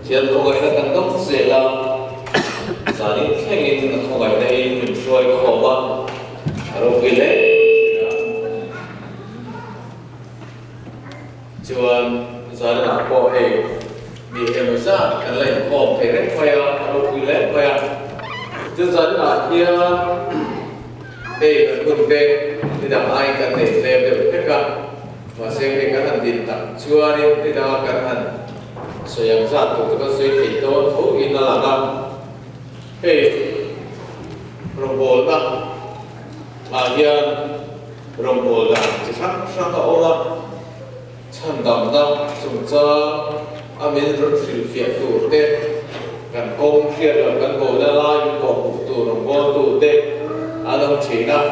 thiền không gọi là tăng tốc sẽ là giả định thay nghìn không gọi đây mình xoay khổ mà rồi vì lẽ chuan giả định là có hệ bị em ra cái này khổ thể đấy phải à rồi vì lẽ phải à chứ giả định là kia đây là vấn đề thì đảm ai cần để làm được tất cả mà xem cái cái hành điện tặng chua đi thì đó cái hành sử dụng ra tụ cái suy thì tôi thấu in là làm hey robot đó mà hiện robot là chỉ phát sang cái ô là chân đầm đó chúng ta mình rất nhiều việc tụ tết cần công việc là cần bộ là lại bộ tụ robot tụ tết đồng chí đó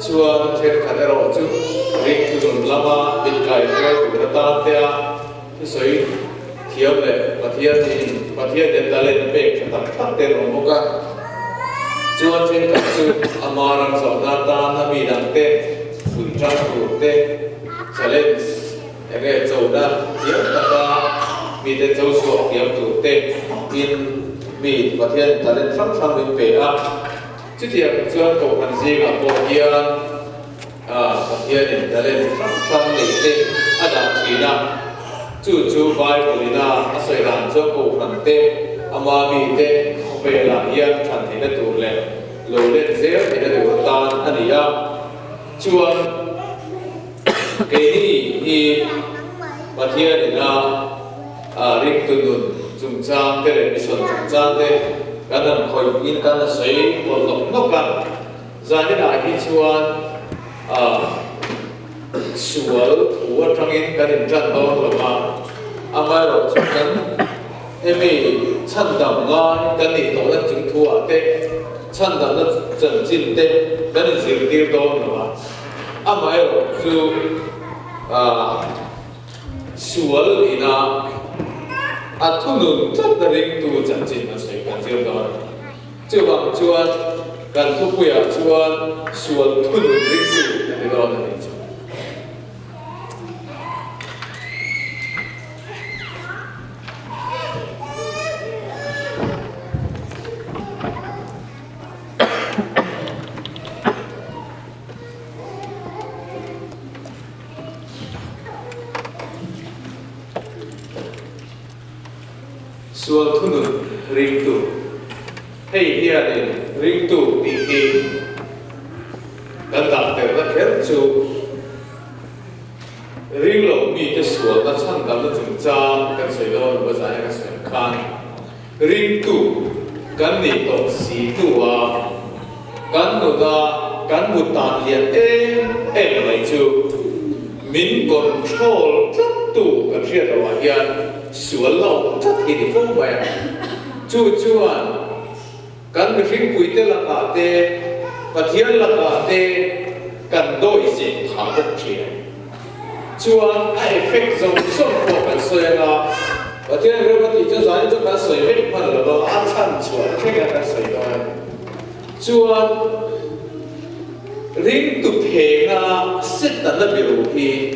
chuan trên khán giả rồi chứ riêng từ lama bên cạnh cái của ta thì soi thiếu lệ và thiên đến ta lên bể cho ta tắt tên của một cái chuan trên các sự amaran so ta na bị đăng tên gửi trang của tên trở lên cái dầu đó thiếu ta bị tên dầu số thiếu của tên in bị và thiên ta lên sắp sang bên bể chứ thì chuan cổ hành gì mà cổ kia thì ta lên sang để tên đã chỉ là chú vai của na soi làm cho cổ hành tên ama bị tên về là hiện thành thì nó tụ lên lối lên dễ thì nó tụ tan anh ấy chuan cái gì mà thiên thì là riêng từ nụn dùng trang cái này bị sồn dùng trang thế cái này khỏi in cái này sấy một lồng ngọcกันra đến đại khi chuan sủa thủ trong in cái điểm trận đó là mà amai rồi chúng ta em bị chân đầm ngon cái này nó là chứng thua thế chân đầm nó chân chín thế cái này chỉ tiêu đó là mà amai rồi chú sủa thì na thu nụn rất là riêng tu chân chín nó sẽ cần tiêu đó chưa bằng chuan cần thu quỷ chuan xuân thu nụn riêng tu thì đó là gì xuân thu nụn riêng tu hay hiện đến riêng tu thì cần đạt được là hết chú riêng lâu mi cái xuân nó chân đầm nó chúng ta cần soi đó nó giải cái soi khan riêng tu cần đi tổ sĩ tu cần nó da cần một tàn liền em lại chú mình control rất tu cần riêng là hiện xuân lâu rất thì phong vậy chú cần bị phim quỷ tê là cả tê và thiên là cả tê cần đôi gì thảo bốc chia chuan effect giống sống của cái sợi là và thiên rồi có thể cho giải cho cái sợi vết mà là nó ăn chăn chuan cái sợi đó chuan riêng tụ thể là rất là biểu thì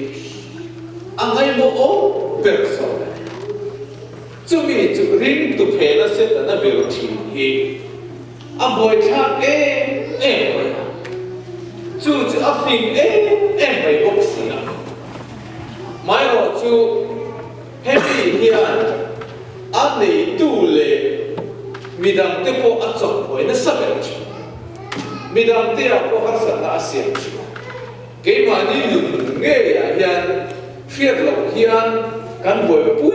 anh ấy mua việc rồi chú bị chú riêng tụ thể là rất là biểu thì boy khác em rồi chú phim em phải bốc xì mai rồi chú happy hiện anh này tu lệ mi đam tiếp cô ăn chọn với nó sắp được mi đam tiếp cô phát sản đã xiên cái mà đi dùng nghe à hiện phiền lòng hiện cán bộ bùi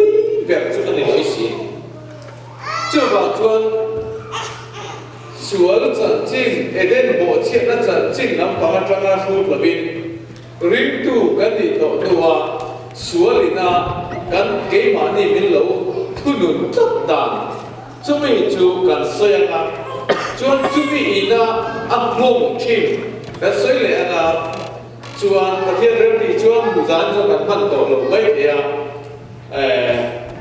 việc chú anh nói gì chú bảo chuan xuân chân chính, đến bộ chuyện là chân chính nằm bằng trang là suốt là bên riêng tu cái gì đó tu xuân thì na cái mà này mình lâu thu nhuận rất đàn chúng mình chú cần xây ra chúng mình na áp dụng thêm cái xây lại là chuan cái thiên nhiên thì chuan bù dán cho cái phần tổ lồng mấy thì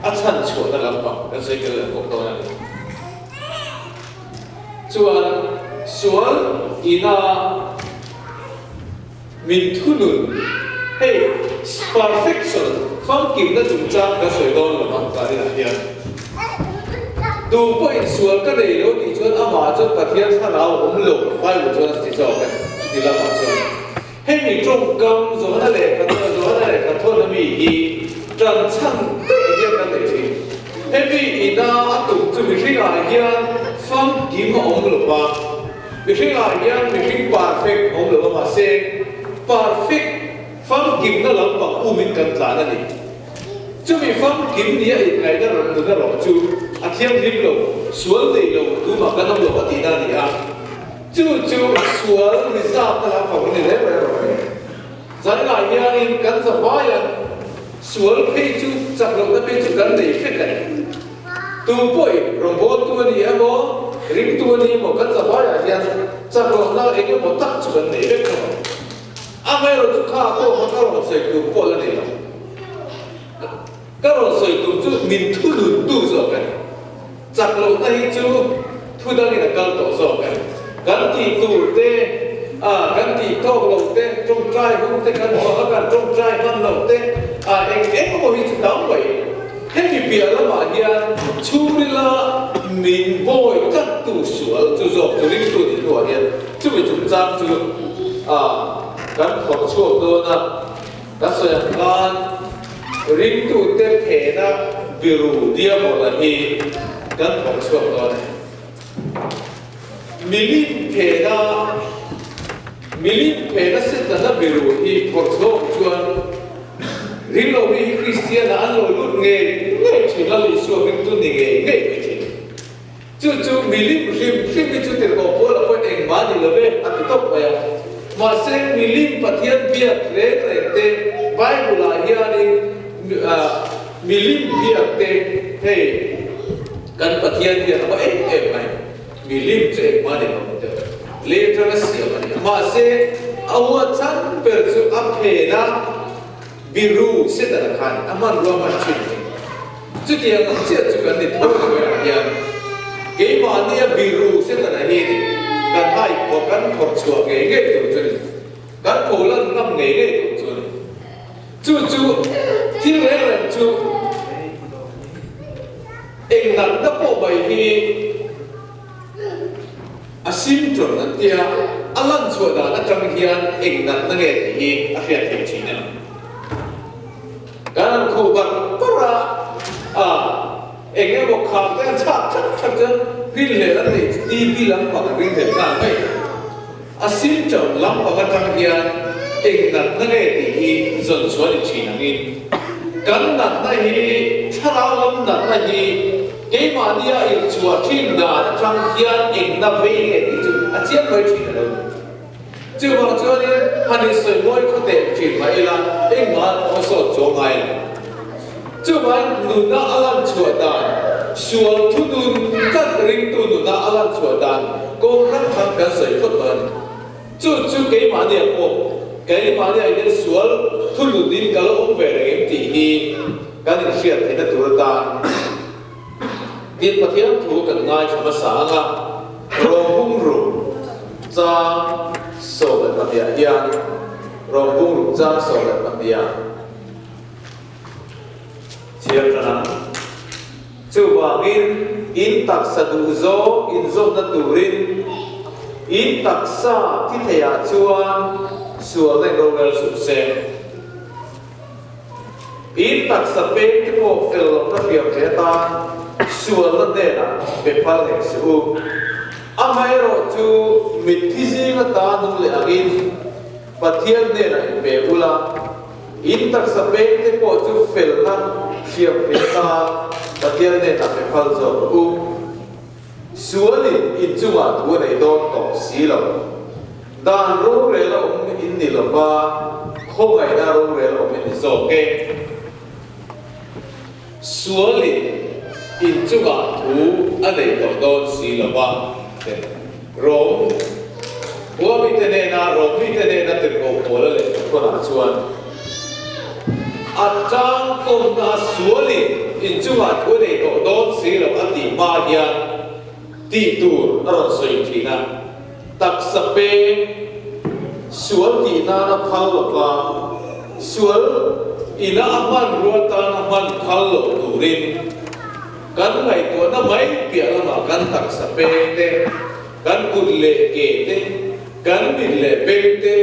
áp chân chuột là làm bằng cái xây cái cuộc đời này chuan xuân ina mình thu nhuận hey perfection phong kim nó chúng ta cái sợi đòn là bằng cái này tu po in sual ka nei lo ti chuan ama chuan pathian tha rao om lo vai lo chuan ti zo kan ti la ma chuan he mi trong kam zo na le ka thon na mi hi tran chang te hian kan nei thi he mi ina tu chu mi hringa hian fam kim om lo ba mi hringa hian mi hring perfect om lo ma se perfect fam kim na lam pa u min kan tla na ni chu mi fam kim ni ai ngai da ram na ro chu a thiam lim lo sual dei lo tu ma kan lo ati na ni a chu sual ni sa ta la pa ni le ro zan la ya in kan sa ba ya sual pe chu chak lo na pe chu kan dei fe kan tu poi rom bo tu ni a bo ring tu ni mo kan sa ba ya chak lo na e ke mo tak chu kan dei fe kan a mai ro chu kha ko ma ka ro se tu po la ni các loại sợi tụm chú mình thu đủ đủ rồi cái chặt lộ tay chú thu đăng là cần tổ rồi cái gắn thì tụ tê gắn thì to lộ tê trong trai cũng tê gắn họ gắn trong trai văn lộ tê em có một chút đóng vậy thế thì bây giờ mà hiện chú đi là mình bồi các tụ sửa chú rồi chú linh tụ thì đùa hiện chú bị chúng ta chú gắn phòng chuột đó nè gắn sợi gan ring tu te phe na biru dia mo la hi kan thong chuak do ne milim phe na se ta na biru hi thong chuak chuan ring lo hi christian an lo lut nge chi la li su ring tu ni nge chi milim rim chu te ko po la po eng ma ni lo ve at tok pa ya ma se milim pathian bia re te bible la hi milim biak te hey kan pathian dia apa mai milim che ma de no te later sia ma se awa chan per chu aphe na biru se da khan aman ro ma chi chu dia ng che chu kan ni tho ko ya ke ma ni biru se da hi ni kan hai ko kan thor chua ge tu chu kan ko lan ngam nge tu chu thiên lẽ là chú anh nặng đắp bộ bài hi xin chuẩn là tia lan chùa đã đã trong hiền anh nặng nó nghe thì phiền thiệt chỉ nè cái này khổ bằng para anh nghe một khám cái chắc chân pin lệ là để đi lắm hoặc là pin thiệt là vậy xin chuẩn lắm hoặc là trong hiền anh nặng nó nghe thì dần xuống thì chỉ là nghe kan nat na hi thara lam nat na hi ke ma dia il chua thin da trang hian eng na ve nge ti chu a chiam mai thi na chu ba chu ni hani soi moi ko te thi ma ila eng ma o so cho ngai chu ba nu na alam chua da sual thu dun kan ring tu nu na alam chua da ko kan thang kan soi ko ban chu ke ma dia ko cái mà này cái sual thu lụt đi cái lỗ về để em tỉ hi cái này chuyện thì nó tụt ta tiền bạc thiam thu cần ngay cho mà sáng rồi bung rụng ra sổ lại bạc hiền rồi bung rụng ra sổ lại bạc hiền chia ra chú vàng in tắc sa du zo in zo na turin in tắc sa thi thầy chuan sual den rogel su se in tak sa pe ti po fel na fiam te ta sual na de na be pal ne su amai ro chu mit thi ji na ta nu le agin pathian ne na be ula in tak sa pe ti po chu fel na fiam te ta pathian ne na be pal zo u sual in chu ma tu nei do to si lo dan ro re lo in ni lo ba kho ngai na ro re lo in zo ke suali in chu ga thu a nei to don si lo ba rom wa mi te ne na rom mi te ne na te ko ko le ko na chuan a chang ko na suali in chu ga thu nei to don si lo a ti ma ya ti tu ro soi thi na tak sa pe sual ti na na phal lo ba sual ina aman ruwa ta na man khal lo turin kan ngai to na mai pia la ma kan tak sa pe te kan kut le ke te kan min le pe te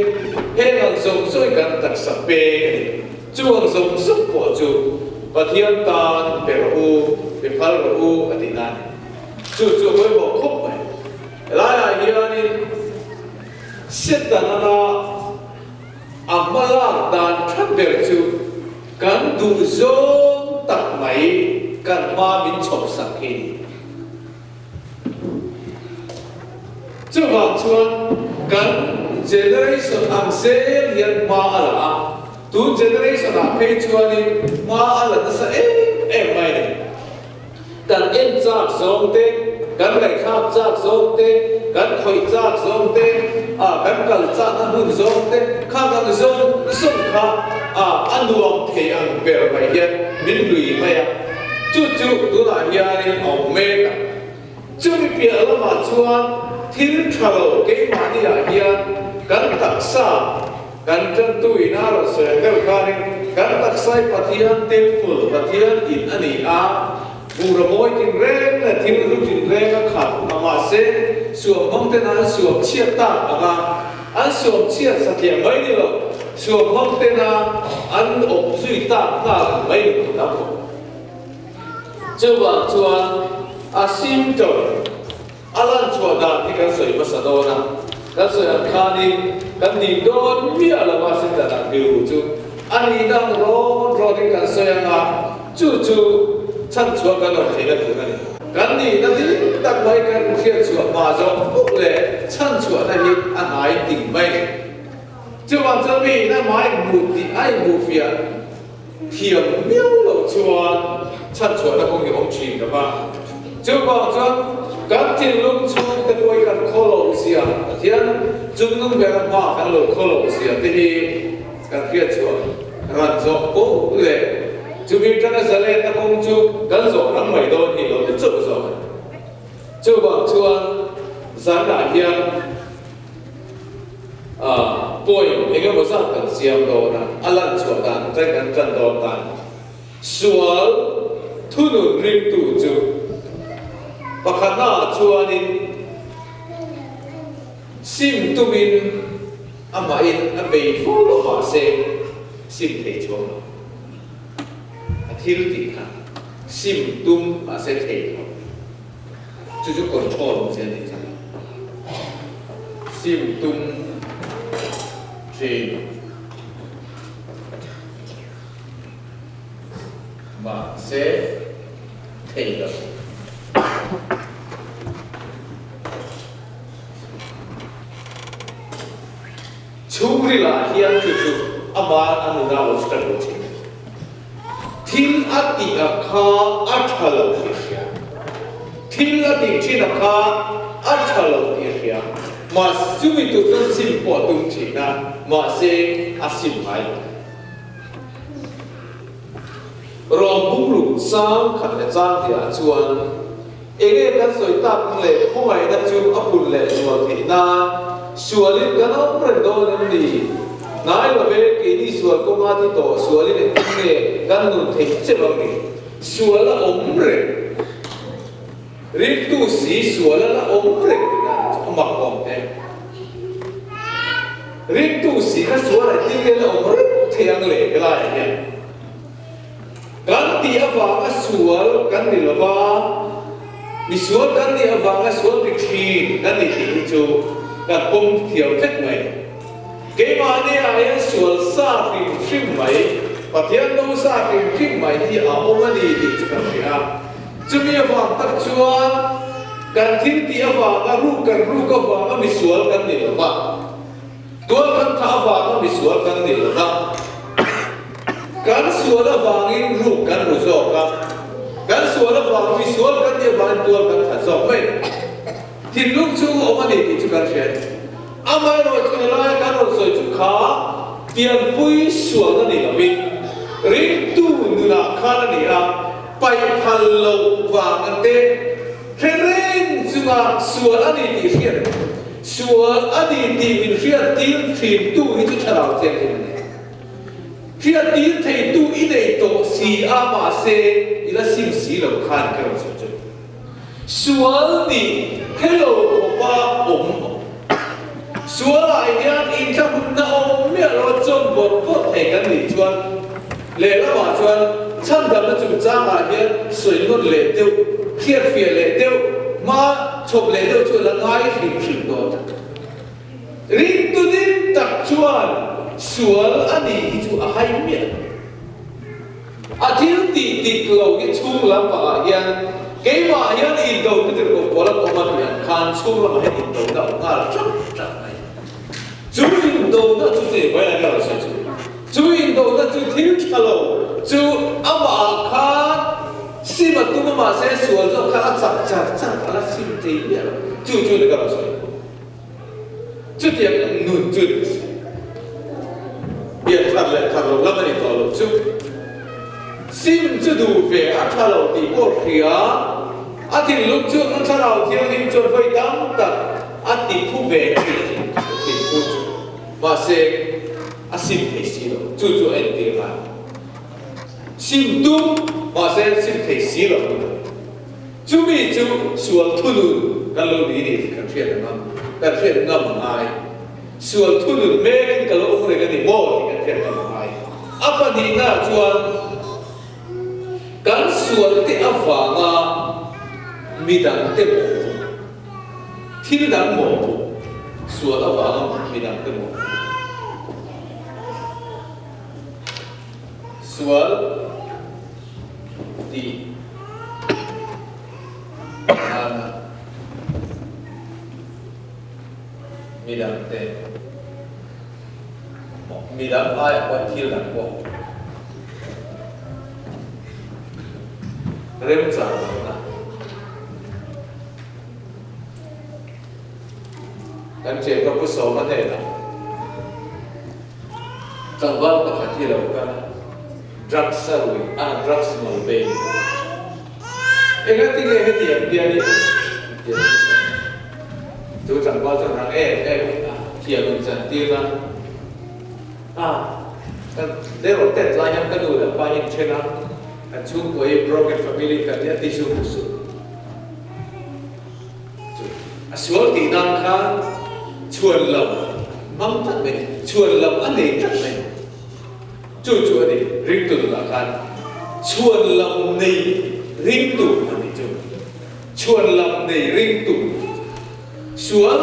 he ngang song soi kan tak sa pe chu ang song sup po chu pathian tan pe ru pe phal ru atina chu boi bo khop mai la ya hiani set ta na amala dan thap be chu kan du zo tak mai kan ma min chop sak hi chu wang chuan kan generation ang se hian ma ala tu generation a phei chuan in ma ala na sa mai ni kan en chak zong te kan lai khap chak zong te kan khoi chak zong te kan kal chak na hun zong te kha kan zong sum kha anuam the ang ber mai hian min lui mai chu tu la hian au me ka chu mi pia la ma chuan thil thalo ke ma ni a hian kan taksa kan tan tu ina ro se kel kani kan taksai pathian temple pathian in ani a buramoi tin reng la thil ru tin reng a khat ma se suam mong te na suam chia ta anga an suam chia sa tia mai ni lo suam mong te na an op sui ta na mai ni ta ko chuan chuan asim to alan chua da ti kan soi masadona kan soi an khani kan ni don mi ala ma sin da na biu chu ani dang ro ti kan soi anga chu chan chua kan no thei la tu na ni kan ni na ti tak mai kan khia chua ma zo puk le chan chua na hi an ai ting mai chu wang cha mi na mai mu ti ai mu fia thiam miao lo chua chan chua na kong ni ong chi da ba chu wang cha kan tin lung chung te koi kan kholo sia thian chung nung be ma kan lo kholo sia te hi kan khia chua ran zo ko le chu mi kana zale ta kong chu kan zo ram mai do ni lo chu zo chu wang chuan zan la hian poi enge mo sa kan siam do na alan chua dan tai kan chan do dan sual thunu rim tu chu pakana chuanin sim tumin amain abei follow ma se sim thei chuang athil ti kha sim tum ma se thei chu control se ni sim tum thei ma se thei lo churi la hian chu ama anu na lo sta lo chi thil ati akha athalo hia thil ati thil akha athalo hia ma sumi tu tan sim po tum chi na ma se asim mai ro bung lu sang khat le chang dia chuan ege kan soi tak le khomai na chu apun le chuan thi na sualin kana umre do ni nai lo be ke ni sual ko ma ti to sualin ne kan nu thei che bang ni suala umre ri tu si suala umre na ma kom te ri tu si ka suala ti ke la umre thiang le la ya kan ti ava a sual kan ni lo ba mi sual kan ni ava a sual ti thi kan ni ti chu kan bông thiểu phết mày cái mà đi ai sual sa phim mày và thiên đâu sa phim mày thì ông anh đi thì cái gì à chúng mình vào tập chuan kan thiên ti ava ka ru ka va mi sual kan ni lo ba tua kan tha va mi sual kan ni lo ba kan sual ava in ru kan ru zo ka kan sual ava mi sual kan ni va tua kan tha zo mai thì lúc chú ông anh thì chú cần chuyện, anh ấy nói chuyện lại cái nói rồi chú khá tiền vui xuống cái này là mình, riêng tu nữa khá là này là bay thằng lâu vàng anh tê, thế nên chú mà xuống anh thì hiện, xuống anh thì mình hiện tiền tu thì chú trả tiền thì này, khi tí thầy tu ý này tổ xì á mà xe ý là xin xí lầu khan cái lòng sụt chụp xuống đi cái lầu của ba ổng xuống lại hiện in trong một nâu miệng nó trôn một có thể cái gì chuan lệ là bảo chuan chân đầm nó chụp ra mà hiện sưởi nốt lệ tiêu khiết phía lệ tiêu mà chụp lệ tiêu chuan là ngay hình đồ riêng tu đi tập chuan xuống anh đi chú hai miệng thiếu tí lâu cái chung lắm mà hiện cái mà hiện in đầu cái từ của là của mình hiện khan chung lắm hiện in đầu đâu ngã chắc chắc này chú in đầu nó chú gì vậy là cái gì chú in đầu nó chú thiếu cái lâu chú mà khan xin mà tu mà sẽ xuống rồi khan chắc chắc là xin tí miệng chú là cái gì chú thì nụn chú biệt thật lâu lắm này thảo luận chung xin chú đủ về ăn thảo luận thì có khía ăn thì lúc trước ăn thảo luận thì anh chọn phải đắm tật ăn thì thu về thì thu mà sẽ ăn xin thấy xí rồi chú anh tiền mà xin tu mà sẽ xin thấy xí rồi chú bị chú xuống thu lùn cái lâu đi thì cần phiền ngâm ai xuống thu lùn mê cái lâu ông này cái gì mò thì cần phiền ngâm ai apa đi na chuan kan xuống thì áp phá nga mi đằng tế mồ thiên đằng mồ xuống áp phá nga mi đằng tế mồ xuống thì midang ai quan thiên đẳng bộ rem trả na kan che có số vấn đề là trong văn có phải thi đầu cả drugs rồi drugs mà về cái tiếng này cái tiền kia đi chú chẳng bao giờ rằng tiền mình chẳng tiền ra để rồi tết lại nhắm cái đồ là bao nhiêu chuyện lắm chú của broken family cả nhà tí xuống xuống thì đang khá chuồn lòng mong thật mình chuồn lòng ăn để thật mình chú đi riêng tụ là khá chuồn lòng này riêng tụ là mình chuồn lòng này riêng tụ xuống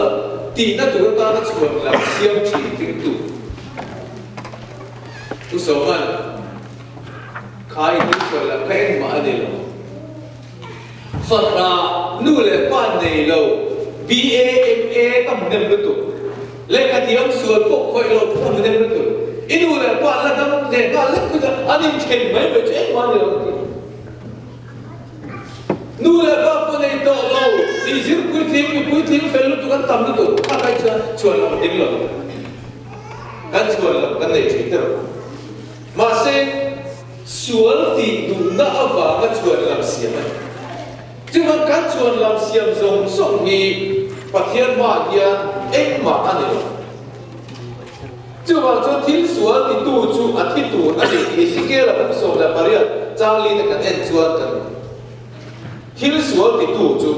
thì nó tụ ta nó chuồn lòng siêu chỉ riêng tụ tu số mà khai tu gọi là cái mà này lo Phật ra nu lệ ban này lo BAMA tâm niệm bất tử lệ cái tiếng suốt bộ khởi lo tâm niệm bất tử inu lệ ban là tâm niệm ban lệ cứ anh em chèn mấy bữa chết mà này lo nu lệ ban bên này to lo đi giữ cuối tiếng phải lúc tụi con tâm bất tử các cái chuồn lòng tiếng lo cái chuồn lòng cái này chỉ được mà sẽ xuống thì đúng đã vào cái chuồn làm xiêm này chứ mà cái chuồn làm xiêm giống sống vì phát hiện mà kia em mà anh ấy chứ mà cho thiên xuống thì tu chú thiên tu anh ấy thì cái là cũng sống là bao nhiêu trang lý cái em chuồn cái thiên xuống thì tu chú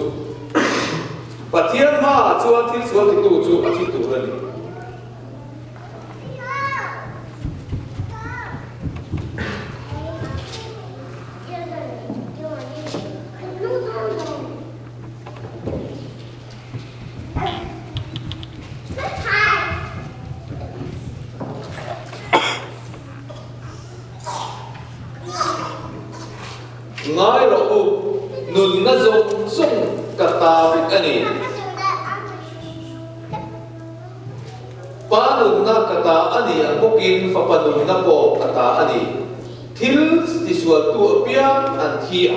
phát hiện mà chuồn thiên xuống thì tu chú thiên tu rồi ngay rồi nun na zong sung kata việc ani pa nun na kata ani ang bukin fa pa nun na po kata ani thil ti suat tu pia an thi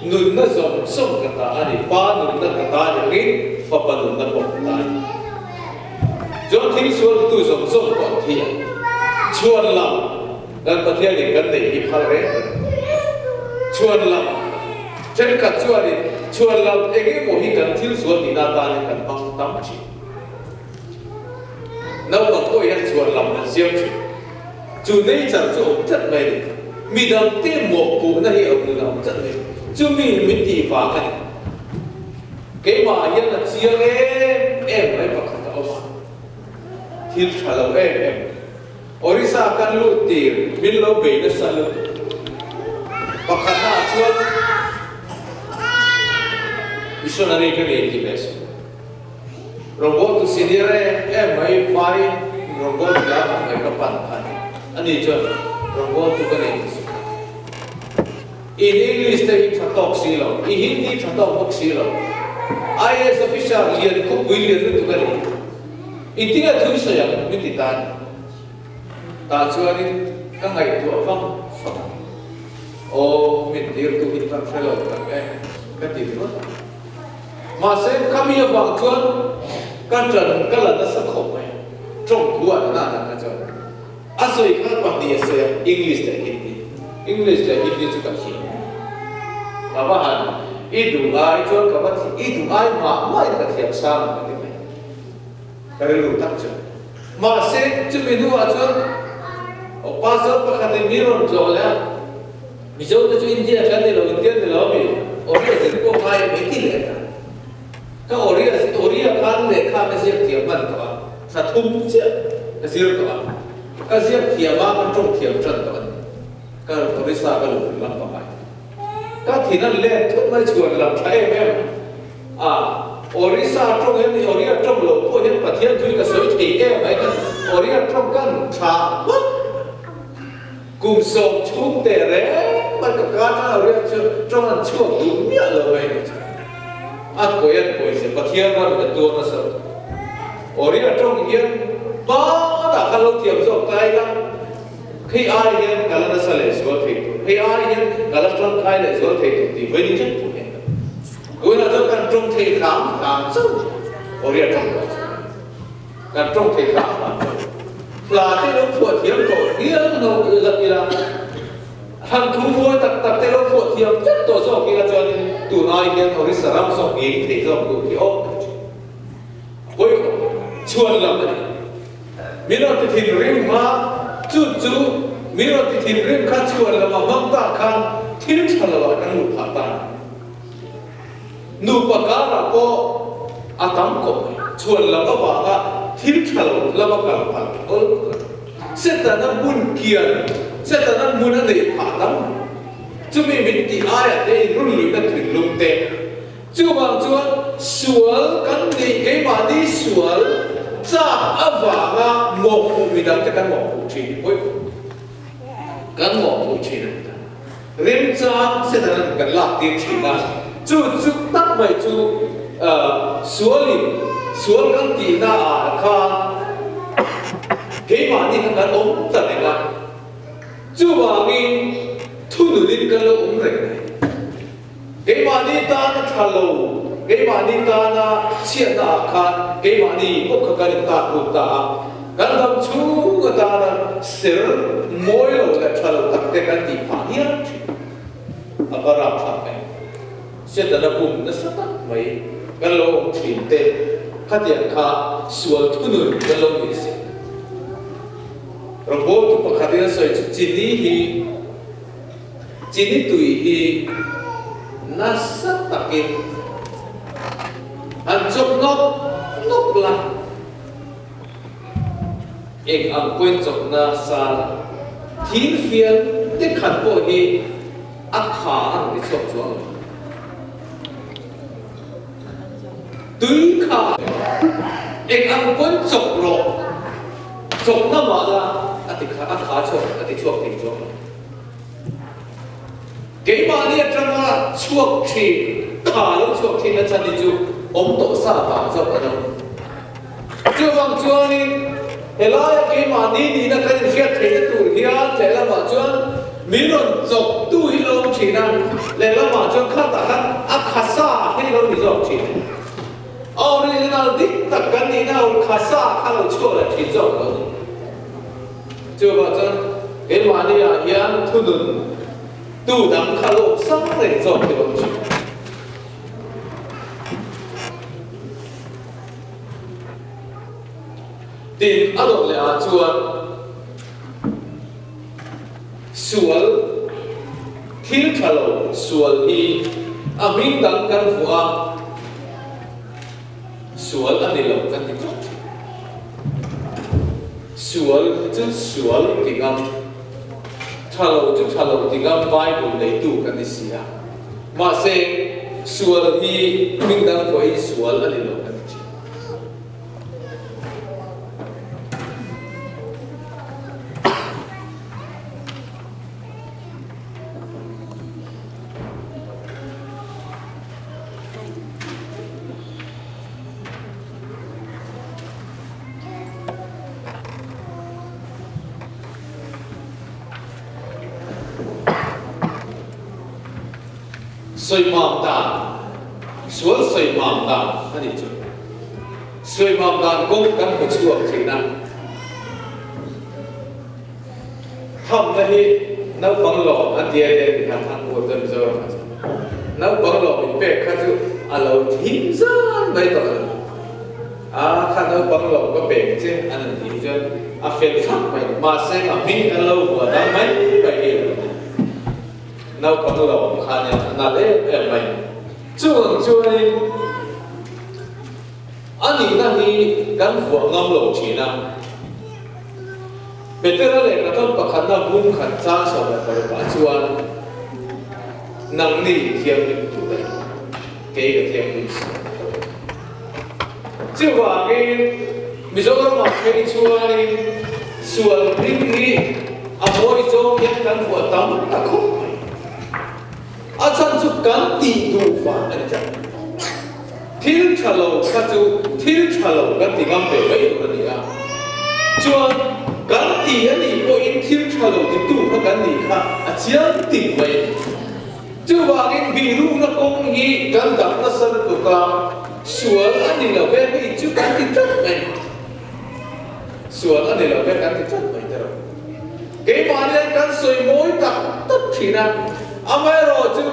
nun na zong sung kata ani pa nun na kata ani fa pa nun na po kata ani jo thil suat tu zong sung po thi chuan lam dan pathia ni kan nei hi phal re chuan lam chen ka chuan lam ege mo hi kan thil suan ni na ta ni kan bang tam chi nau bang ko yan chuan lam na siam chi chú này chẳng chú ông chất mày đi mi đam tên một cụ này ông người ông chất mày chú mi tì phá cái cái mà hiện là chia em ấy bạc khát ông thiên trả lâu em Orisa kan lu tir min lo be na sa lu bạc khát na chuan missionary cái này thì best robot tu senior em ấy phải robot là mấy cái bản anh ấy cho robot tu cái này in English thì in phát talk xí lo in Hindi phát talk bốc xí lo IAS official liền cũng quý liền tu cái này in tiếng là thứ sao vậy mình thì ta chưa đi các ngày tuổi phong mình đi tu in văn phải lo cái gì nữa mà sẽ kami yang vang chuan kan trần kan là nó sắc khổng này trong cua nó là cái chỗ asoi kan bạc đi asoi English là Hindi chứ cả gì mà bà hắn ít đủ ai chuan các bạn ít đủ ai mà cái thiệp sang cái này cái lưu tắc chứ mà sẽ chứ mình nuôi chuan ở ba giờ bà khát đi miron rồi là ví dụ như India cái này là India thì là mình ở đây thì có hai mấy tỷ lệ ka Oriya kan le kha ka siap thiam man ka sa thum che ka sir ka siap thiam ma kan trong thiam tran ka ka Orisa ka lu lam pa mai ka thinan le thut mai chuan lam thai em Orisa trong em Oriya trong lo po hen pathian thui ka soi thei em mai ka Oriya trong kan tha kum som chung te re man ka ta Oriya trong an chuak du mia lo mai at koyan se pathian na da tu na sa ori atong hian ba da khalo thiam zo kai la khi ai hian kala na sa le zo thei tu khi ai hian kala tron kai le zo thei tu ti với những chất của hian oi na zo kan trong thei kham zo ori atong kan trong thei kham là thế lúc phụ thiam to hian no la ila han thu vui tập tê lô phụ thiam rất tổ số kia cho nên tụ nói hiện ở Sài Gòn số gì thì số của thì ốc với chuồn làm đấy mình nói thì riêng mà chú mình nói thì riêng khác chuồn là mà mong ta khăn thiên chân là cái nụ phá tan nụ bạc là có tắm cổ chuồn là có vả thiên chân là có cả phá sẽ ta nó buồn kiền sẽ ta nó muốn để phá lắm chúng mình thì ai ở đây luôn luôn đã thử lung tệ chú bảo chúa sủa cắn đi cái mà đi sủa ra ở vả một mình đang cho cắn một cụ chỉ cuối cắn một cụ chỉ này riêng ra sẽ ta nó cần làm tiếng chỉ là chú tắt mày chú sủa cắn đi na kha cái mà đi cắn ống thật này là chú bảo mình thu được đến cái lỗ ống rạch này cái mà đi ta nó thà lầu cái mà đi ta nó chia ta khan cái mà đi bốc cái ta bốc ta cái làm chú người ta nó sửa môi lầu là thà lầu tắc cái gì phá hiết à bà làm sao này sẽ ta nó bùng nó sát mấy cái lỗ ống thuyền tê khát tiền khá xua thu được cái lỗ gì xí rồi bố tụi bà khát tiền soi chỉ đi Chini tui hi nasa takin anjok nok la ek ang point jok na sa thin fian te khan po hi akha ang ni chok chuang tui kha ek ang point jok ro jok na ma la akha chok ati chok ti chok cái mà đi trong là chuộc thì khả lúc chuộc thì nó chân đi chú ống tổ xa vào cho ở đâu chưa bằng chưa đi thế là cái mà đi nó cái gì thế tụi thì ăn để làm bảo chưa mỹ luận dọc tu hi lâu chỉ năng để làm bảo chưa khát ta khát khát xa hay lâu thì dọc chỉ đi nào đích tất cả đi nào khát xa khát lâu chuộc là chỉ dọc rồi chưa bảo chưa cái mà đi hiện thu được tu đắm khá lộ sáng để dọn thì bằng chuyện tìm áp dụng là chùa sual thil thalo sual hi aming dang kan fuwa sual ani lo kan ti sual chu sual tingam thalo chu thalo tingam bible nei tu kan ti sia ma se sual hi ming dang ko hi sual ani lo kan ti soi mam ta sual soi mam ta ani chu soi mam ta kong kan ko chuak thina tham na hi nau bang lo an dia de ka thang ko tan zo nau bang lo in pe kha chu alo thim zan bai to kha nau bang lo ko pe che an thi jan a fel khak bai ma se a mi alo wa da mai bai hi nau bang lo kha ne na le mai chuang chuai ani na hi kan fu ngam lo china betera le ka ton pakhat na bum khat cha so la par pa chuan nang ni thiam ni tu le ke ga thiam ni chuwa ke mizoram ma ke chuan sual ring ni a moi zo yan kan fu tam ta ko a chan chu kan ti du fa an cha thil thalo ka chu thil thalo ka ti ngam pe bai do ni a chuan kan ti ani ko in thil thalo ti tu ka kan ni kha a chiang ti bai chu wa in bi ru na kong hi kan dam na sar tu ka sual ani la ve bi chu kan ti chat bai sual ani la ve kan ti chat bai tero ke ma ne kan soi moi tak tak thina amai ro chu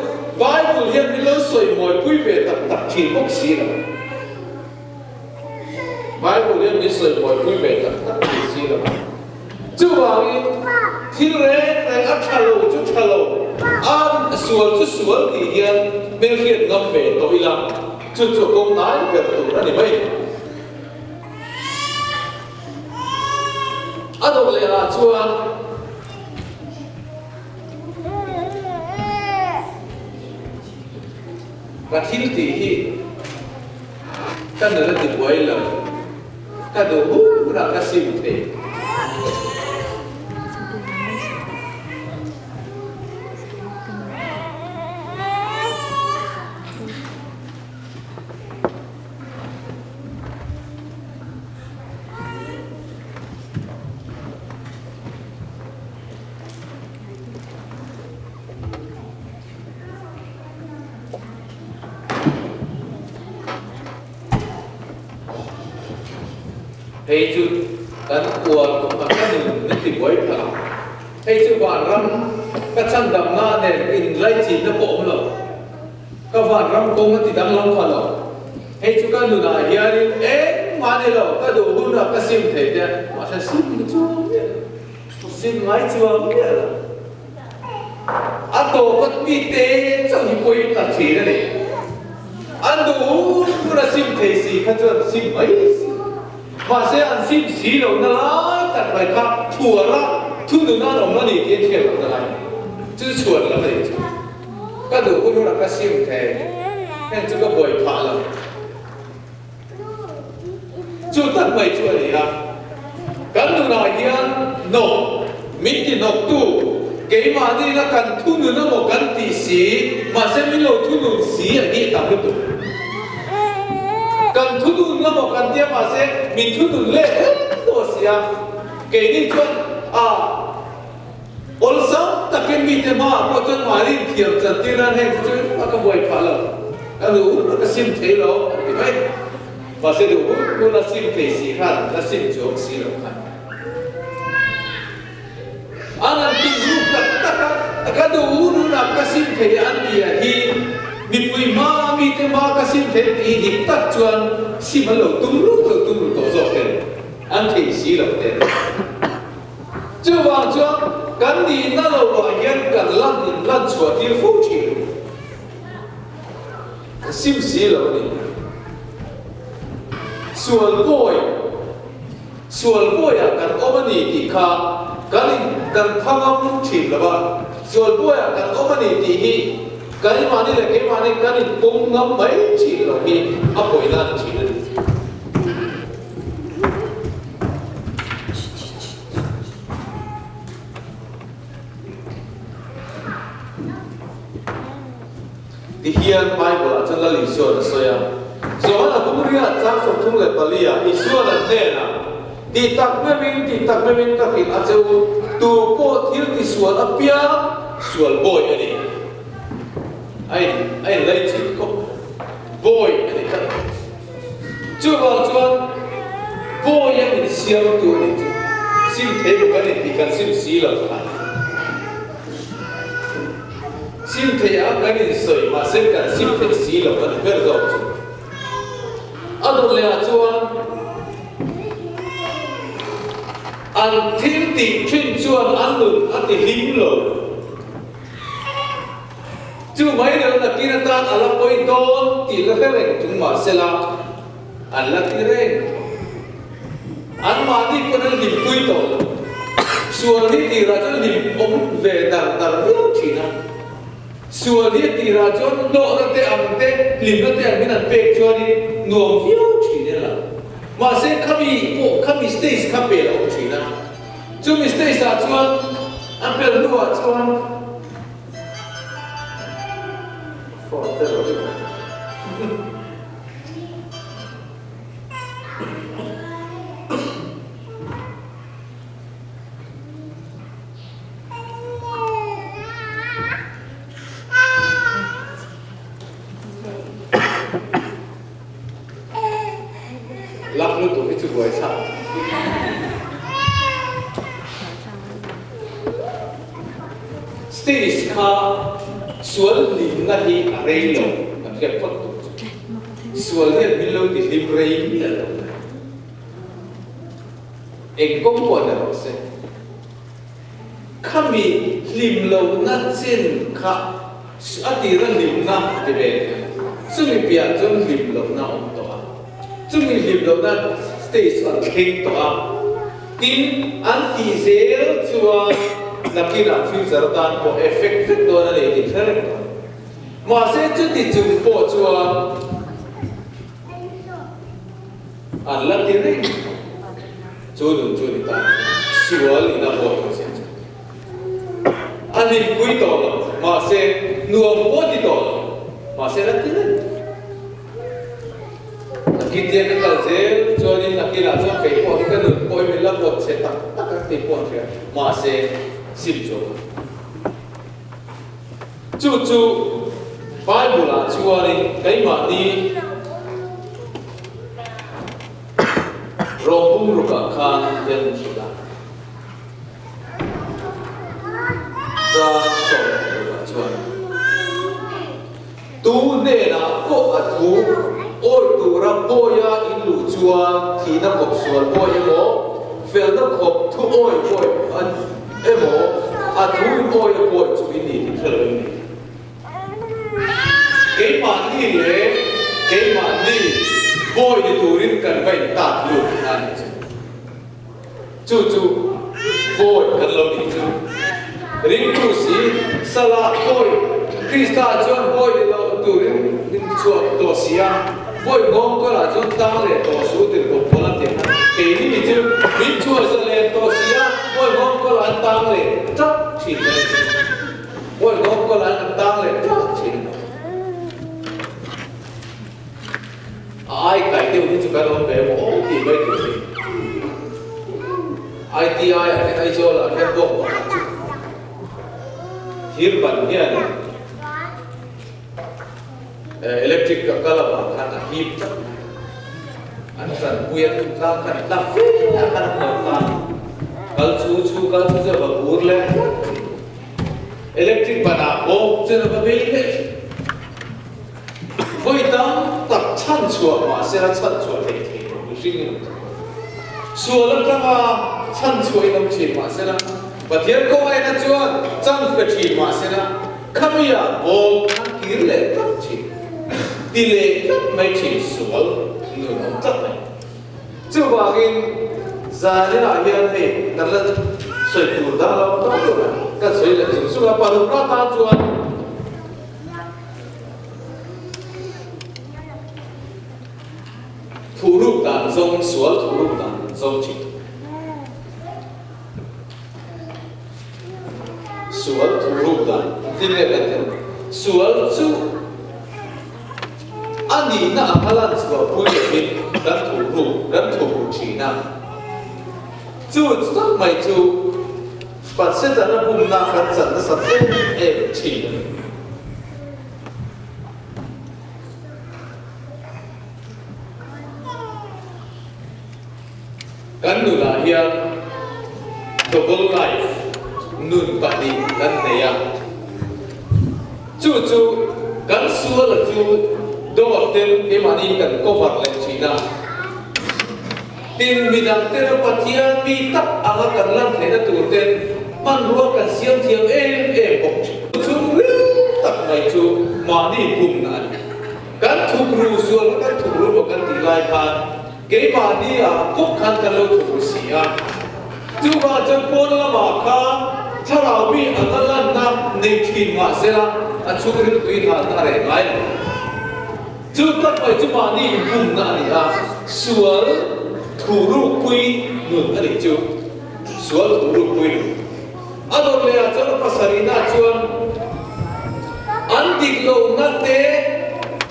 Bible hian mi lo soi moi pui ve tak tak thin bok si la Bible hian mi soi moi pui ve tak tak thin si la chu wa ni thil re a thalo chu thalo an sual chu sual ti hian mel hian ngam ve to ila chu chu kong nai ve tu ra ni mai ado le la chuan ka thil ti hi kan na ti buai la ka do hu ra ka sim te hei chu kan uar ko ma kan ni ti boi tha hei chu van ram ka chan dam na ne in lai chi na ko lo ka van ram ko ma ti dang lam kha lo hei chu ka lu na hiari ma ne lo ka do hu na ka sim the te ma sa sim chu sim mai chu la a to ka pi te chu hi boi ta chi ne an do hu na sim the si ka chu sim mai mà sẽ ăn xin xí đâu nó lại đặt bài khác chùa ra thu được nó đồng nó đi tiến thiệt nó lại chứ chùa là gì các đồ cũng là các siêu thế nên chứ có buổi phá lắm chú tất bài chùa gì à các đồ nào kia nộp mình thì nộp tu cái mà đi là cần thu được nó một cần tỷ xí mà sẽ mình lâu thu được xí ở địa tạm được kan thudun na mo kan dia ma se min thudun le to sia ke ni chon ol sam takin mi te ma ko chon mari thiam chan ti ran he chu ka boi pha lo ka lu ka sim the lo ki mai ma se du ko na sim te si khan na sim chok si lo khan anan ti ru ta ka du na ka sim the an dia hi mi pui ma mi te ma ka sim the ti dik tak chuan si ma lo tum lu to zo te an thei si lo te chu wang chuan kan di na lo wa yan kan lan chua ti fu chi sim si lo ni sual boy kan omani ti kha kan thangam thi la ba sual boy kan omani ti hi kan mani le ke mani kan pum ngam mai chi lo hi apoi nan chi ni hian Bible chân la li so na soya so ana kumria chang so thum le palia isu na ne na ti tak me min ka kin a cheu tu po thil ti sual apia sual boy ani ai lai chi ko boy ani ka chu ba chuan boy yang ni siam tu ni sim the ko ka ni ti kan sim si la ka sim thế á cái này sợi mà xem cả sim thế xí là vẫn biết rồi anh đồng lệ chuan anh thiên tỷ chuyên chuan anh đừng anh thì hiếm rồi chứ mấy đứa là kia ta anh là coi đón tỷ là cái này chúng mà sẽ làm anh là cái này anh mà đi con anh hiểm quy tổ xuân đi thì là cho hiểm ông về đằng biết chỉ nào sual dia tira John do na te am te lim na te am min an pek John ni nuam viau chi ne la ma se kami stays ka pe lo chi na chu mi stays a chuan an pe lu a chuan for te lo lắc lúc tụi cái chú gọi sao stays ka sual lim na hi a rei lo an ke phot tu sual hi min lo ti lim rei mi la lo ek kom po na ro se khami lim lo na chen kha ati ra lim na te be sumi pia jon lim lo na om to chúng mình hiểu được là station kinh tọa tin anti zero chua là khi làm future tan có effect rất多那里的特点mà sẽ chút thì chúng bộ chua anh là tiền đấy chú đi ta xua đi na bộ có xem anh đi quý tỏ mà sẽ nuông bộ đi tỏ mà sẽ là tiền đấy kita ni kalau zel, jadi nak kira so kaipo kita tu koi mila bot se tak kaipo dia masih sim jo. Cucu Bible lah cua ni kai mati rombung ruka kan dan kita. Jangan so cua. Tu ne nak ko atu ôi tụ ra boya in lu chua thì nó cột sual boya mo fel nó cột thu ôi boy anh em mo thu boya chú ý đi thì thôi cái màn đi lệ cái màn đi boy thì tụ rin cần phải tạt luôn anh chú boy cần làm gì chú rin tu si sala boy Krista John boy thì lo tụ rin chua to sia boy ngom ko la John tang le to su ti ko pola ti ke ni mi chu mi chua sa le to sia boy ngom ko la tang le chap chi le boy ngom ko la tang le chap chi ai kai te ni chu ka lo be mo ti be ti ITI ai cho là cái bộ hiệp bản hiện electric kalau bahkan hiệp anh sản quyền ra kan la phê là kan bahkan kal chu kal chu giờ bur le electric bana bo chân ba be le voi tam tak chan chua ma se la chan chua le the sinh sual la ma chan chua nam chi ma se la và thiên công ai na chuan chẳng phải chỉ mà xem na khami à bồ khăn kỹ lệ tất chỉ tỷ lệ tất mấy chỉ số người ông tất này chưa vào cái giờ thế nào hiện thì nó là sợi thủ đó là tốt rồi cái sợi là chỉ số là bao nhiêu ta chuan thủ rục đàn dông số thủ rục đàn dông chỉ sual turudan tidak betul sual tu ani na amalan sebab punya dan turuk Cina tu tak mai tu pasal tanah bumna kerja satu Cina kan nulahian double life nun badi kan neya chu kan suwa la chu do tel e mani kan cover le China tin midang ter patian mi tak anga kan lan thena tu ten man ruwa kan siam thiam bok chu tak mai chu mani kum na kan thukru suwa kan thukru kan tilai phan ke mani a kop khan kan lo thukru sia chu ba chân pon la ma kha chara bi atalan na nei thin ma sela a chukri tuin ha ta re ngai chu tak pai chu ma ni bum na ni a sual thuru pui nun ani chu sual thuru pui ador le a chara pasarina chuan an dik lo na te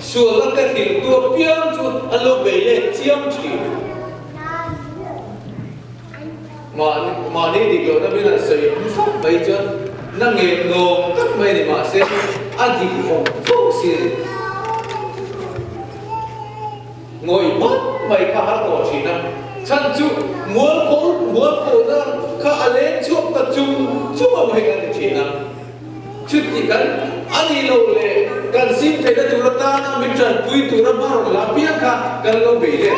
sual la te hil tu pian chu alo bele chiam chi mà đi thì kiểu nó biết là sợi phúc bây giờ nó nghề ngô tất mấy thì mà sẽ ăn thì phòng phúc xí ngồi mất mấy cả hát cổ chỉ năng chân chú muốn cổ ra cả lên chuột tập trung mà mấy cái chỉ năng chút thì cần ăn đi lâu lệ cần xin thấy nó tụi nó ta nó mình trần vui tụi nó bao rồi làm biết cả cần lâu bị lên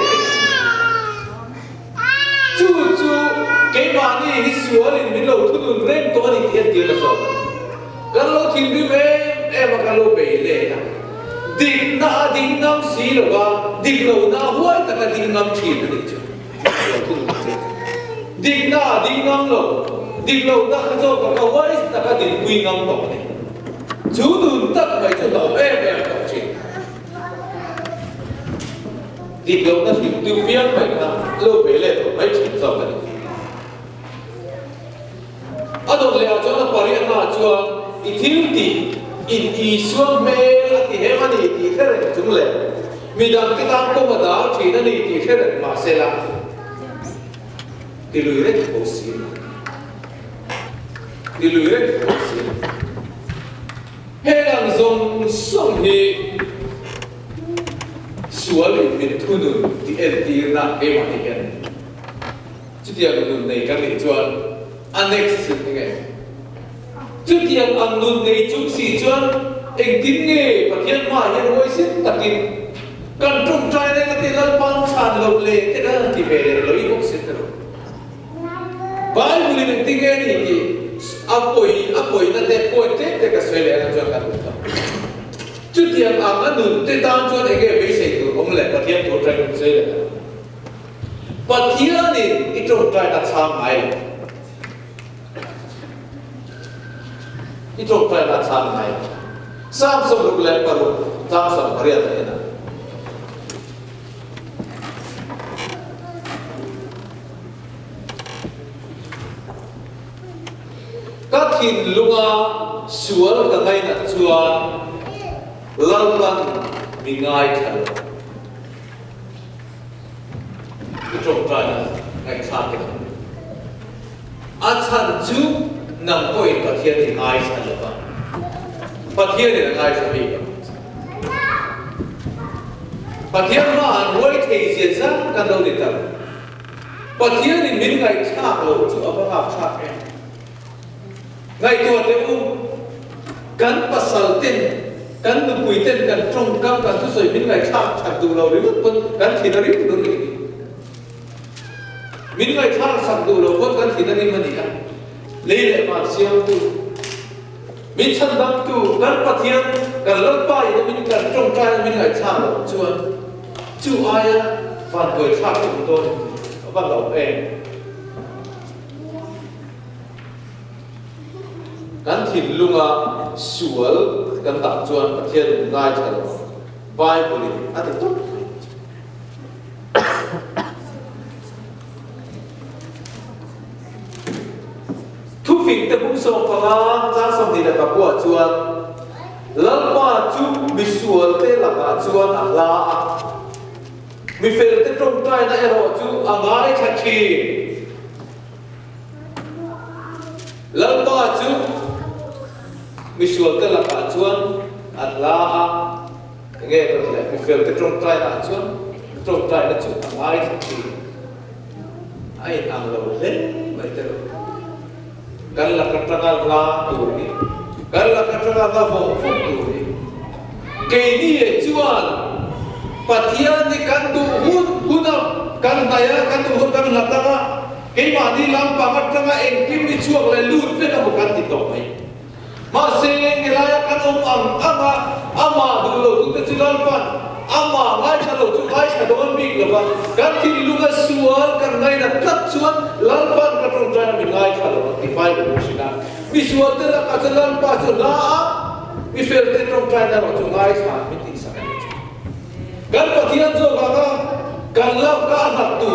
chú cái bà đi cái xúa thì mình lâu thu đun lên tôi đi thiệt tiền là sao cái lâu thiên đi về em mà cái lâu bể lệ đỉnh năm xí rồi ba đỉnh lâu na huay ta cái đỉnh năm chỉ là được chứ đỉnh năm lâu na cái chỗ cái huay ta cái đỉnh quy năm đó này chú đun tất mấy chỗ đó em đó chứ đỉnh lâu na thì tiêu phiên mấy cái lâu bể lệ rồi mấy chuyện sao vậy ador le ajo na pari na chuan ithilti in isuam me ati hemani ti khere chungle midang kitang ko mada thina ni ti khere ma sela diluire khosi helang zong song hi suali min thunun ti enti na emani hen chitia nun nei kan ni chuan annex nghe trước tiên ăn luôn ngày chút xì chuan anh tin nghe và thiên ma nhân ngôi xích tập tin cần trồng trai này cái là ban sản lộc lệ thế đó thì về để lấy bốc xích rồi bài bùi mình tin nghe thì apoi nó để coi thế để cái xoay lệ nó cho cả được trước tiên ăn luôn thế tan chuan anh nghe bây giờ tụi ông lệ và thiên tụi trai cũng xoay lệ và thiên này ít trồng trai đã tham ai itu pernah sampai sam sebelum lempar tam sam hari ada ini các hin lunga sual ka ngai na chuan lalpan mingai thal itu pernah ngai thak achan chu nằm coi Phật thiên thì ai sẽ được không? Phật thiên thì là ai sẽ bị không? Phật thiên mà ăn quay thì diệt sát căn đâu để tập. Phật thiên thì mình ngày cha rồi chứ ông học cha em. Ngày tuổi thì ông cắn pasal tên cắn được quỷ tên cắn trong cam cắn thứ rồi mình ngày cha chặt đủ lâu đấy vẫn cắn thì nó đi được cái mình ngày cha chặt đủ lâu vẫn cắn thì nó đi mà đi ăn. lấy lệ mà xiêm tu mình chân đăng tu gần phát hiện gần lớn bay thì mình gần trong trai mình lại cha lộ chuan chú ai á phản hồi cha chúng tôi và lòng emกันถิ่นลุงอ่ะสวยกันตัดจวนประเทศง่ายจังไปบริอาทิตย์ตุ๊กทุกสิ่งที่ผมส่งมาจ้าสมดีในกับว่าจวนแล้วว่าจุมิสวยเตลักจวนอะไรมีเฟลเตตรงใจในเอโรจูอะไรชัดเจนแล้วว่าจุvisual telah kacuan adalah ini berarti visual terung try kacuan terung try itu apa itu ai anglo le betul kalau katakan lah tu ni kalau katakan lah fong tu ni kini cuan patian ni kan tu hun kan daya kan tu hun kan latanga kini mandi lampa matanga engkim ni cuak le lut kita bukan titok ni masih ngelayakan ama dulu tu cilalpan ama ngai kalau tu ngai kadon big lepas ganti luga sual kan ngai nak kat sual lalpan kadon jangan ngai kalau tifai bersina visual tu nak lalpan tu lah visual tu kadon jangan tu ngai sah mesti sah kan patian tu kata kan lau kan anak tu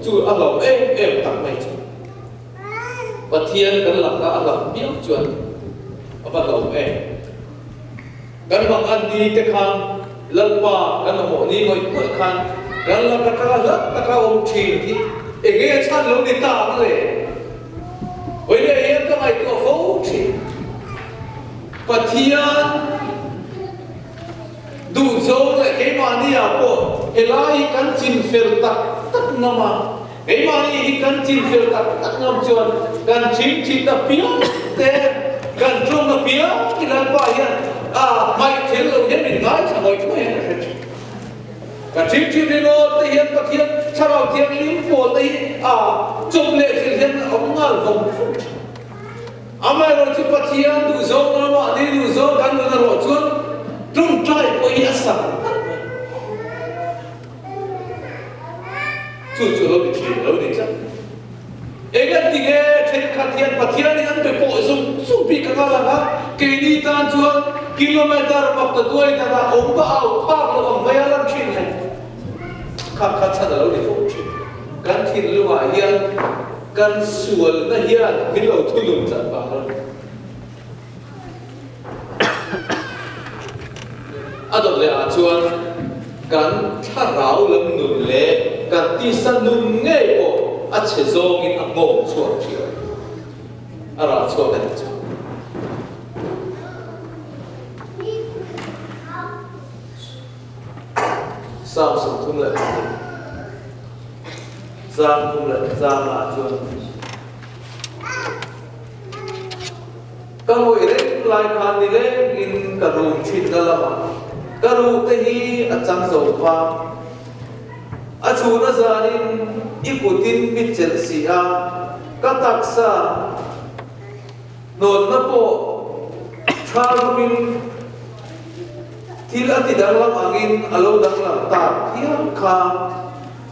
tu Allah tak mai tu và thiên cần làm ra làm biết chuẩn và lòng em cần bằng ăn đi cái khăn lần qua cần làm một đi ngồi mỗi khăn cần làm tất cả rất tất cả ông chỉ thì cái chăn lâu đi ta rồi với đây em cái này có phố chỉ và thiên đủ số lại cái mà đi à bộ cái lai cần chìm phèo tất mà cái mà đi cần chìm phèo tất ngâm chuẩn cần chính ta biết thế cần trong ta biết thì làm phải hiện mày thế là hiện mình nói sao nói cũng hiện cần chính đi nó thì hiện có thiên sao bảo thiên lý của thì trong lệ thì hiện ông ngờ vùng mày nói chứ bắt thiên đủ dấu nó mà đi đủ dấu cần nó là chuột trong trái của ý sáng chú lâu đi chơi lâu đi chơi Egan tiga cek katian patiran dengan pepo zoom pi kagala ha kini tan chuan kilometer waktu dua itu ada omba au pak lo bayaran chin hai kak sana lo di fok chin kan tin lu hian kan sual na hian bilo thulum chan ba adot le a chuan kan tharau lam nun le kan ti san nun nge po a che zong in a ngom chuak thia a ra chuak ani chu sam sum thum le sam thum le sam la chuan ka moi re lai khan ni le in ka rum chin ka lama ka ru te hi a chang zo pa a chu na zanin ikutin mit chelsea a kataksa non na po charmin thil ati dalam angin alo dalam ta hiam kha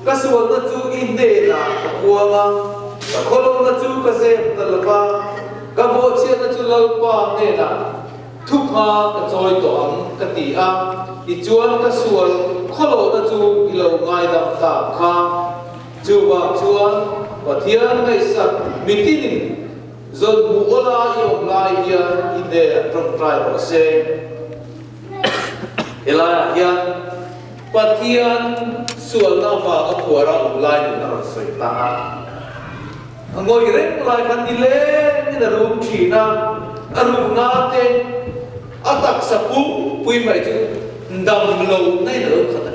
kasual na chu inde na kuanga kolong na chu kase talaba kabo chia na chu lalpa ne na thupha ka choi to ang kati a ichuan kasual kholo na chu ilo ngai dam ta kha chuwa chuan pathian ngai sak mitin zon bu ola yom lai hian inde trong trai ro se ela hian pathian sual na fa athwara ulai na soi ta ngoi reng lai kan dile ni na rum thina arum na te atak sapu pui mai chu ndam lo nei na khata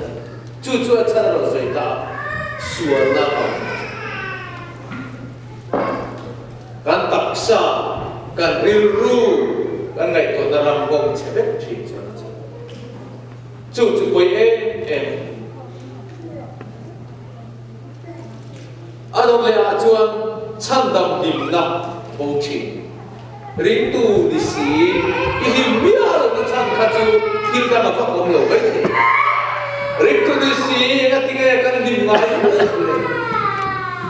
chu chu cha ro soi ta sual na fa kan taksa kan rilru kan ngai to na ram bong chebet thi chu chu koi em adom le a chuan chân đầm điểm na bầu chỉ riêng tu đi xí cái hình bia là cái chân khát chú thiên ta mà phát công lẩu vậy riêng tu đi xí cái tiếng cái điểm na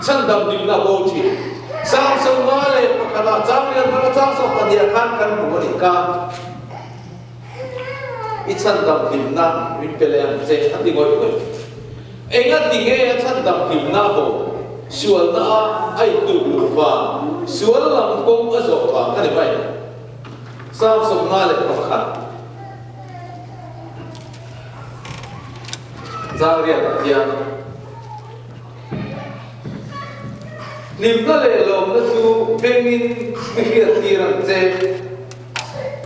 chân đầm điểm na bầu chỉ sang sông nói lên cái là trang liên cái trang sông cái địa khăn cái của mình cả ít chân đầm điểm na mình phải làm gì anh đi ngồi ngồi anh ăn tiếng nghe chân đầm điểm na bầu xuân na ai tu và xuân làm công ở chỗ và cái này vậy sao sống na lại khó khăn ra riêng riêng niệm na lệ lòng na chú bên in kia kia rằng thế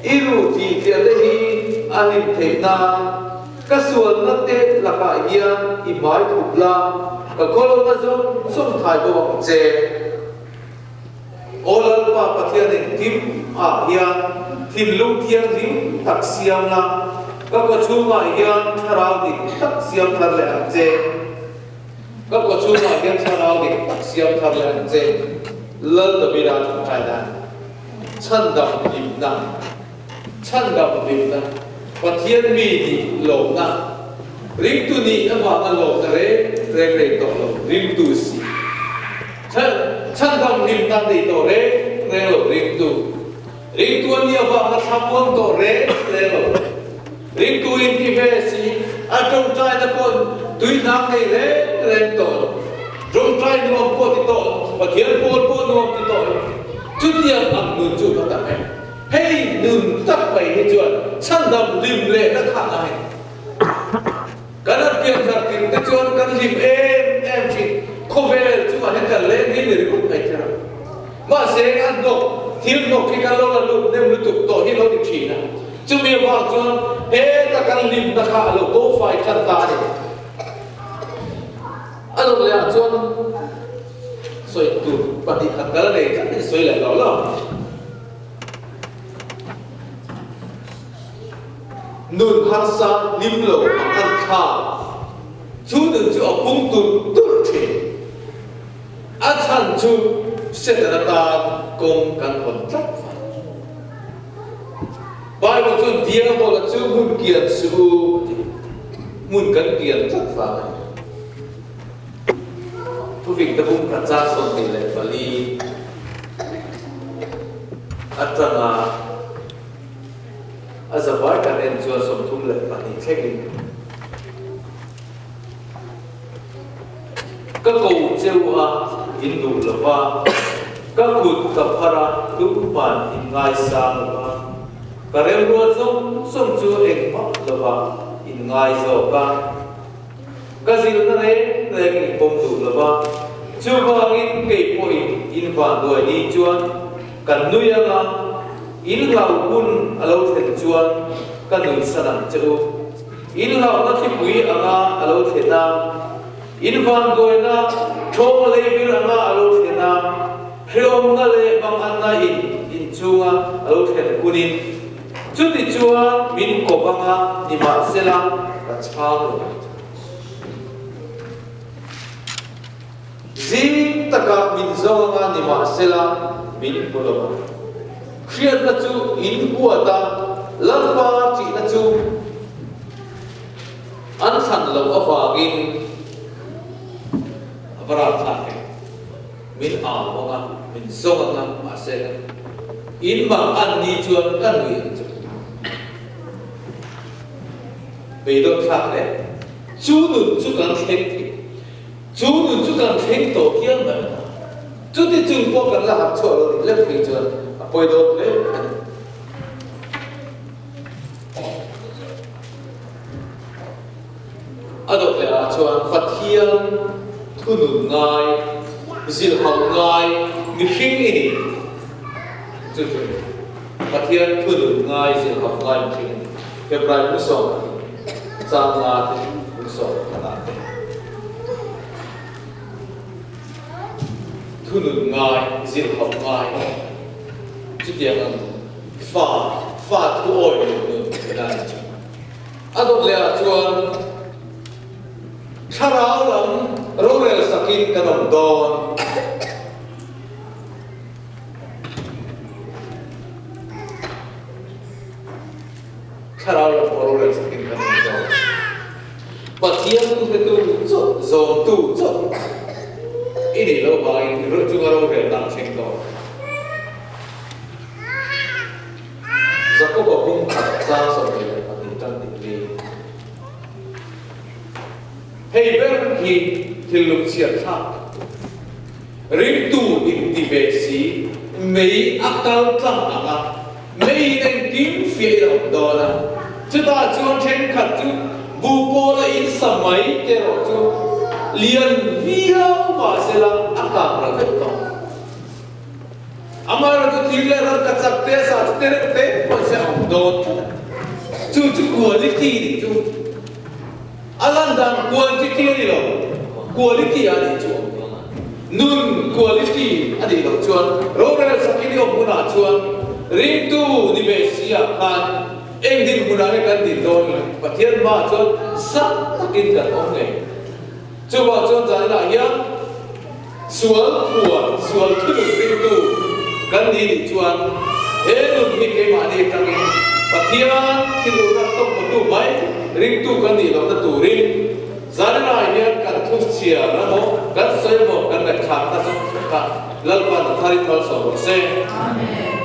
iru thì thế đấy anh thấy na cái xuân na tết là cái yên imai thuộc la cái cô lâu na giống sống thái độ bằng thế Ola pa pathian in tim hian tim lung thiang ring tak siam la ka ko chunga hian tharau dik tak siam thar le an che ka ko chunga hian tharau dik tak siam thar le an che lal da bira thai da chan dam lim na pathian mi di lo na ring tu ni awa lo ta re to lo ring tu si chân thầm lim tan đi tổ rế nghe lộ rim tu anh yêu vợ nó tham quân tổ rế nghe lộ rim tu in thì về gì trong trai nó còn tuy nắng này rế lên tổ trong trai nó còn thì tổ và thiên quân nó thì tổ chút tiền ăn nương chút nó tặng em hey nương tắc vậy hết chuyện chân thầm lim lệ nó khả này cái đó tiền thật tiền cái chuyện cái lim em chỉ không về chúng ta hiện tại lên cái gì cũng phải theo mà sẽ ăn đồ thiếu đồ khi cái lâu là lúc đem lúc tục tổ hi lâu được chỉ nào chúng mình vào cho hết ta cần lim ta khá lâu cố phải chăn ta đi anh ông lại cho soi tu bắt đi ăn cái này chắc là soi lại đó là nương hạt sa lim lâu ăn khá chú đừng cho cung tu tu chỉ chân chú sẽ là ta công căn còn rất phải bài một chút tiếng bộ là chú muốn kiện sự muốn cân kiện rất phải thu vị ta cũng cả ra son tỷ lệ và ly ở trong ở giờ bài cả nên chưa son thu lệ và ly khác đi các câu treo in đủ là va các cụt tập hara đúng bản in ngay sang là các em luôn sống chưa em mặc là va in ngay rồi các gì nó đấy cái công đủ là va chưa va in cái point in vạn đuổi đi chuan cần nuôi ăn in gạo bún alo thèn chuan cần nuôi sản châu in gạo nó thì quý ăn alo thèn na in van đuổi na thong lấy bir anga alo thena hreom na le bang anna in chunga alo then kunin chuti chuan min ko banga ni ma sela ka chang zin taka min zonga ni ma sela min puloma khiat na chu in buata lampa chi na chu an than lo awagin Barat lagi, min awang, min zongan, masih in bang andi jual kan gitu. Bedok lagi, junun juga heng to kian mana, jadi jumpa kan lah jual lebih jual, apa itu lebih. Adok le jual Fathian thu nụ ngay dịu học ngay người khinh đi chứ và thiên thu nụ ngay dịu học ngay người khinh cái bài cũng sổ sang là cũng sổ là thu nụ ngay dịu học ngay chứ tiếng pha thu ôi được cái này anh đọc lẽ chuan Charao lang Rorel sakin kanong don thao là bồ rồi skin kan zo pathian tu ke tu zom tu zo ini lo ba in ro chu ro re ta cheng do Zakob bin Khatza so le ati tan ti hei ber ki thiluk sia tha rim tu in ti ve si mei akal tlang anga mei nen kim fi lo do na chu ta chuan chen khat chu bu po la in samai te ro chu lian via ma se la akal ra ke to amara tu thile ra ka chak te sa te te pa se om do chu chu quality ni chu alandang quantity ni lo quality ani chu nun quality adi lo chuan rora sa kini om buna chuan ring tu ni be sia khan eng din buna ne kan din don pathian ba chuan sa takin kan om ne chu ba chuan za la ya sual thu ring tu kan ni chuan he nun hi ke ma ni tang pathian thilu ra to tu mai ring tu kan ni lo na tu ring zana hian kan thu chia na mo kan soi mo kan na khak ta so ka lalpa na tharin mal so se amen